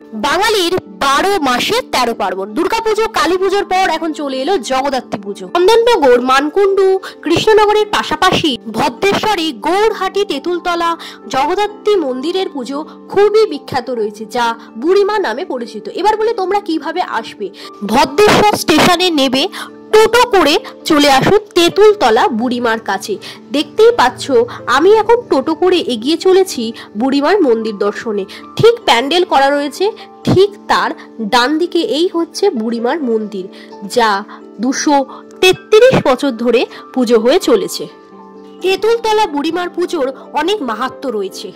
বাঙালির 12 মাসে 13 পার্বণ। দুর্গাপুজো, কালী পুজোর পর এখন চলে এলো জগদ্ধাত্রী পুজো। চন্দননগর, মানকুণ্ডু, কৃষ্ণনগরের পাশাপাশি ভদ্রেশ্বরী, গৌরহাটি, তেঁতুলতলা জগদ্ধাত্রী মন্দিরের পুজো খুবই বিখ্যাত রয়েছে, যা বুড়িমা নামে পরিচিত। এবার বলে তোমরা কিভাবে আসবে। ভদ্রেশ্বর স্টেশনে নেবে টোটো করে চলে আসুন তেঁতুলতলা বুড়িমার কাছে। দেখতেই পাচ্ছ আমি এখন টোটো করে এগিয়ে চলেছি বুড়িমার মন্দির দর্শনে। ঠিক প্যান্ডেল করা রয়েছে, ঠিক তার ডান দিকে এই হচ্ছে বুড়িমার মন্দির, যা 233 বছর ধরে পুজো হয়ে চলেছে। তেঁতুলতলা বুড়িমার পুজোর অনেক মাহাত্ম্য রয়েছে।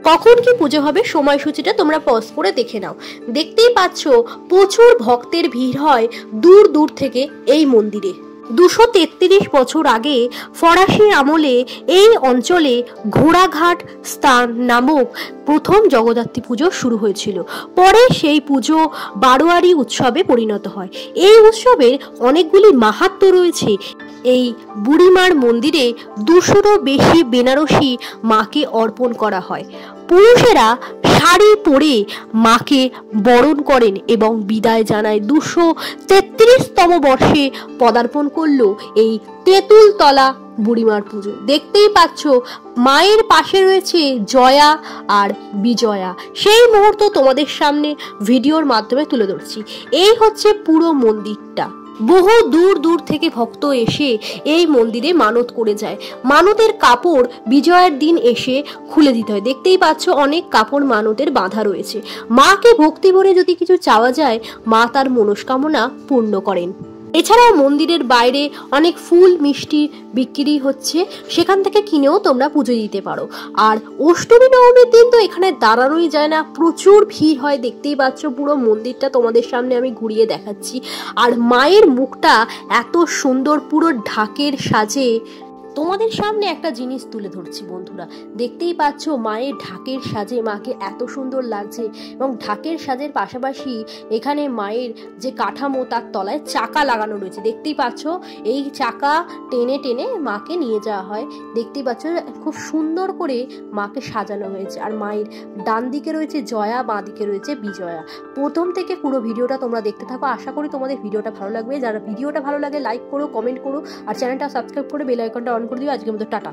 কখন কি পুজো হবে সময়সূচিটা তোমরা পজ করে দেখে নাও। দেখতেই পাচ্ছ প্রচুর ভক্তের ভিড় হয় দূর দূর থেকে এই মন্দিরে। 233 বছর আগে ফরাসি আমলে এই অঞ্চলে ঘোড়াঘাট স্থান নামক প্রথম জগদ্ধাত্রী পুজো শুরু হয়েছিল। পরে সেই পুজো বারোয়ারি উৎসবে পরিণত হয়। এই উৎসবের অনেকগুলি মাহাত্ম্য রয়েছে। এই বুড়িমার মন্দিরে 200রও বেশি বেনারসি মাকে অর্পণ করা হয়। পুরুষেরা শাড়ি পরে মাকে বরণ করেন এবং বিদায় জানায়। 233তম বর্ষে পদার্পণ করলো এই তেঁতুলতলা বুড়িমার পুজো। দেখতেই পাচ্ছ মায়ের পাশে রয়েছে জয়া আর বিজয়া। সেই মুহূর্ত তোমাদের সামনে ভিডিওর মাধ্যমে তুলে ধরছি। এই হচ্ছে পুরো মন্দিরটা। বহু দূর দূর থেকে ভক্ত এসে এই মন্দিরে মানত করে যায়। মানতের কাপড় বিজয়ার দিন এসে খুলে দিতে হয়। দেখতেই পাচ্ছ অনেক কাপড় মানতের বাঁধা রয়েছে। মাকে ভক্তি ভরে যদি কিছু চাওয়া যায়, মা তার মনস্কামনা পূর্ণ করেন। এছাড়াও মন্দিরের বাইরে অনেক ফুল মিষ্টি বিক্রি হচ্ছে, সেখান থেকে কিনেও তোমরা পুজো দিতে পারো। আর অষ্টমী নবমীর দিন তো এখানে দাঁড়ানোই যায় না, প্রচুর ভিড় হয়। দেখতেই পাচ্ছ পুরো মন্দিরটা তোমাদের সামনে আমি ঘুরিয়ে দেখাচ্ছি। আর মায়ের মুখটা এত সুন্দর, পুরো ঢাকের সাজে। তোমাদের সামনে একটা জিনিস তুলে ধরছি বন্ধুরা। দেখতেই পাচ্ছ মায়ের ঢাকের সাজে মাকে এত সুন্দর লাগছে, এবং ঢাকের সাজের পাশাপাশি এখানে মায়ের যে কাঠামো তার তলায় চাকা লাগানো রয়েছে। দেখতেই পাচ্ছ এই চাকা টেনে টেনে মাকে নিয়ে যাওয়া হয়। দেখতেই পাচ্ছ খুব সুন্দর করে মাকে সাজানো হয়েছে। আর মায়ের ডান দিকে রয়েছে জয়া, বাঁ দিকে রয়েছে বিজয়া। প্রথম থেকে পুরো ভিডিওটা তোমরা দেখতে থাকো। আশা করি তোমাদের ভিডিওটা ভালো লাগবে। যারা ভিডিওটা ভালো লাগে লাইক করো, কমেন্ট করো, আর চ্যানেলটা সাবস্ক্রাইব করে বেল আইকনটা অন করে দিও। আজকের মতো টাটা।